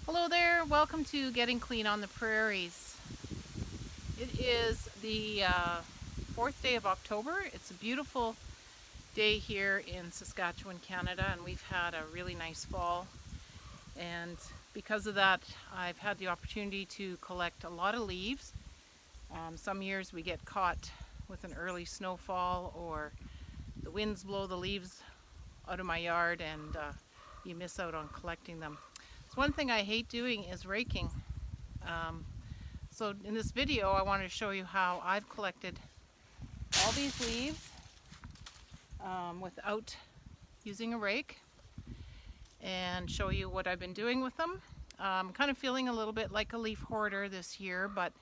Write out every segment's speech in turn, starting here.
Hello there, welcome to Getting Clean on the Prairies. It is the 4th day of October. It's a beautiful day here in Saskatchewan, Canada, and we've had a really nice fall. And because of that, I've had the opportunity to collect a lot of leaves. Some years we get caught with an early snowfall, or the winds blow the leaves out of my yard and you miss out on collecting them. So one thing I hate doing is raking. So in this video I wanted to show you how I've collected all these leaves without using a rake, and show you what I've been doing with them. I'm kind of feeling a little bit like a leaf hoarder this year, but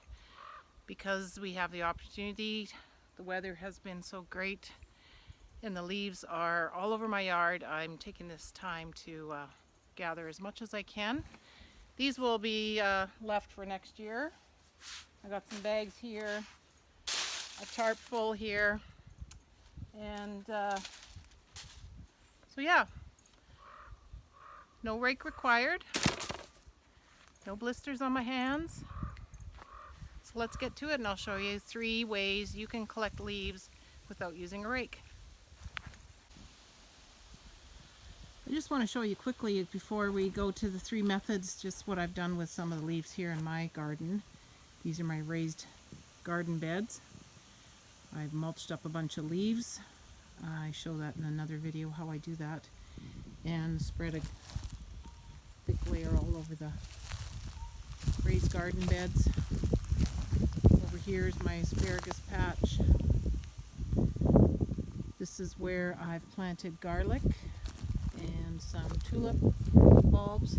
because we have the opportunity, the weather has been so great and the leaves are all over my yard, I'm taking this time to gather as much as I can. These will be left for next year. I got some bags here, a tarp full here, and so yeah, no rake required, no blisters on my hands. So let's get to it, and I'll show you 3 ways you can collect leaves without using a rake. I just want to show you quickly before we go to the 3 methods just what I've done with some of the leaves here in my garden. These are my raised garden beds. I've mulched up a bunch of leaves. I show that in another video how I do that, and spread a thick layer all over the raised garden beds. Over here is my asparagus patch. This is where I've planted garlic and some tulip bulbs,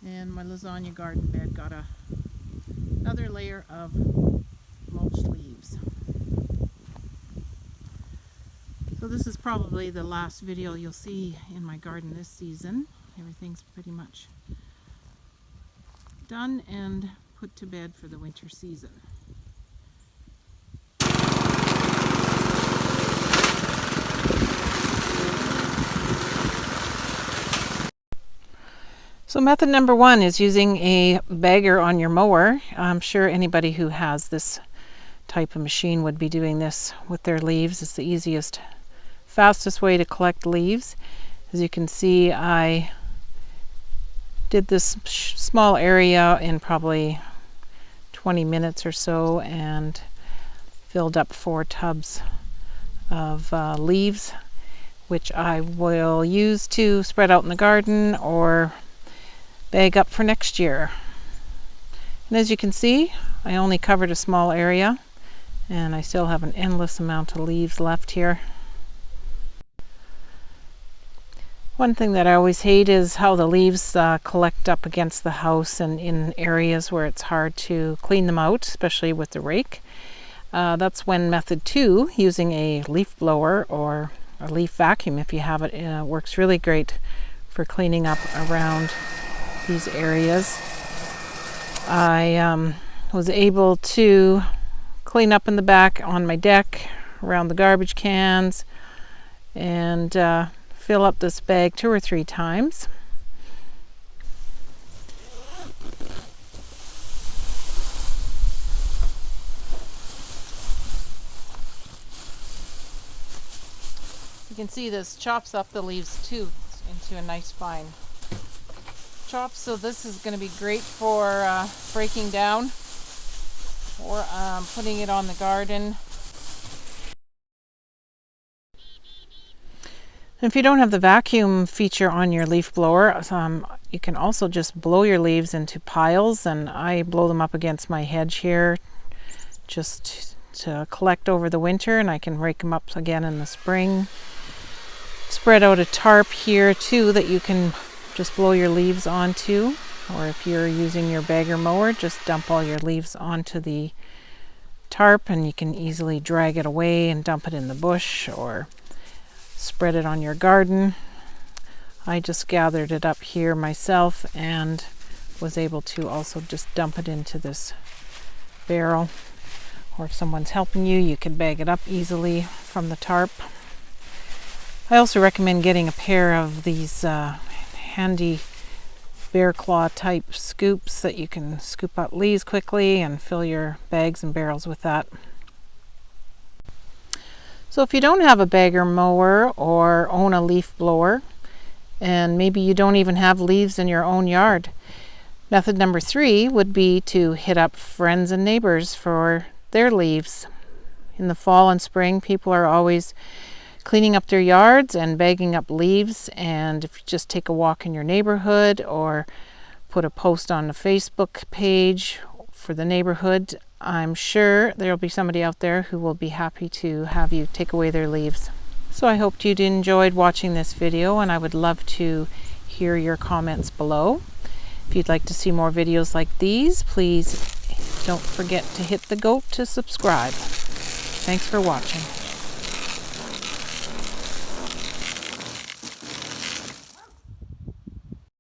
and my lasagna garden bed got another layer of mulched leaves. So this is probably the last video you'll see in my garden this season. Everything's pretty much done and put to bed for the winter season. So method number 1 is using a bagger on your mower. I'm sure anybody who has this type of machine would be doing this with their leaves. It's the easiest, fastest way to collect leaves. As you can see, I did this small area in probably 20 minutes or so and filled up 4 tubs of leaves, which I will use to spread out in the garden or bag up for next year. And as you can see, I only covered a small area and I still have an endless amount of leaves left here. One thing that I always hate is how the leaves collect up against the house and in areas where it's hard to clean them out, especially with the rake. That's when method 2, using a leaf blower or a leaf vacuum if you have it, works really great for cleaning up around these areas. I was able to clean up in the back on my deck around the garbage cans and fill up this bag 2 or 3 times. You can see this chops up the leaves too into a nice fine chop, so this is going to be great for breaking down or putting it on the garden. If you don't have the vacuum feature on your leaf blower, you can also just blow your leaves into piles, and I blow them up against my hedge here just to collect over the winter, and I can rake them up again in the spring. Spread out a tarp here too that you can just blow your leaves onto, or if you're using your bagger mower, just dump all your leaves onto the tarp and you can easily drag it away and dump it in the bush or spread it on your garden. I just gathered it up here myself and was able to also just dump it into this barrel, or if someone's helping you, you can bag it up easily from the tarp. I also recommend getting a pair of these handy bear claw type scoops that you can scoop up leaves quickly and fill your bags and barrels with that. So if you don't have a bagger mower or own a leaf blower, and maybe you don't even have leaves in your own yard, method number 3 would be to hit up friends and neighbors for their leaves. In the fall and spring, people are always cleaning up their yards and bagging up leaves, and if you just take a walk in your neighborhood or put a post on the Facebook page for the neighborhood, I'm sure there'll be somebody out there who will be happy to have you take away their leaves. So I hope you enjoyed watching this video, and I would love to hear your comments below. If you'd like to see more videos like these, please don't forget to hit the goat to subscribe. Thanks for watching.